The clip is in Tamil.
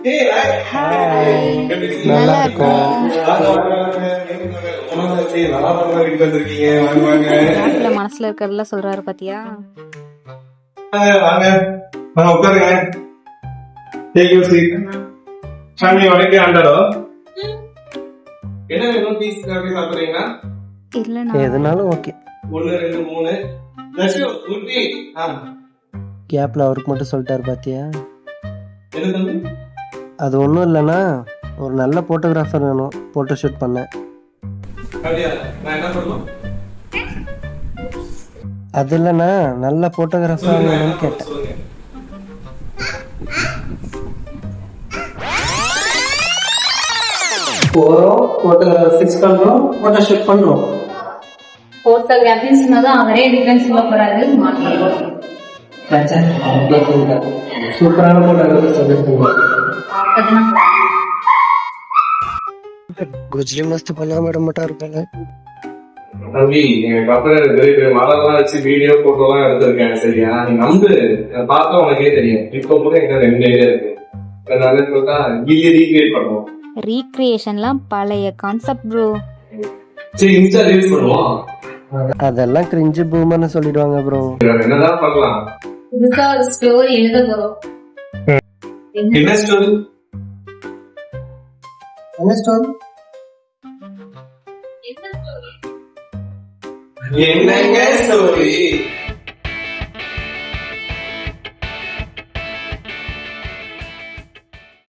ஹாய், நல்லா இருக்கோம். கேப்ல மனசுல இருக்கிறதெல்லாம் சொல்றாரு பாத்தியா? இல்லண்ணா, எதுனாலும் ஓகே. கேப்ல அவருக்கு மட்டும் சொல்லிட்டாரு பாத்தியா? அது ஒன்றும் இல்லைன்னா ஒரு நல்ல ஃபோட்டோகிராஃபர் வேணும், ஃபோட்டோ ஷூட் பண்ண. அது இல்லைன்னா நல்ல ஃபோட்டோகிராஃபர் வேணும்னு கேட்டேன். போகிறோம், ஃபோட்டோகிராஃபர் ஃபிக்ஸ் பண்ணுறோம், ஃபோட்டோ ஷூட் பண்ணுறோம். ஃபோட்டோகிராஃபின்னு சொன்னதும் அவரே டிஃபென்ஸ் சொல்ல போறாரு. மாட்டோம் சூப்பரான ஃபோட்டோகிராஃபர் சொல்லியிருக்கோம். குஜ்லி மஸ்து பண்ணாம விட மாட்டாரு போல. தம்பி, எங்க பெரிய மலர்லாம் வச்சு வீடியோ போட்டோ எல்லாம் எடுத்திருக்கேன். சரியா, நீ நம்பு, பார்த்தா உனக்கே தெரியும். இப்ப கூட எங்க 2 ஐடியா இருக்கு. அதனால சொல்லிட்டா கில்லி ரீக்ரியேட் பண்ணுவோம். ரீக்ரியேஷன்லாம் பழைய கான்செப்ட் ப்ரோ. சரி, இன்ஸ்டா ரீல்ஸ் பண்ணுவோம். அதெல்லாம் கிரிஞ்சு பூமர்னு சொல்லிடுவாங்க ப்ரோ. என்னதான் பண்ணலாம்? புதுசா ஒரு ஸ்டோரி எழுத போறோம். என்ன ஸ்டோரி? என்னங்க ஸ்டோரி?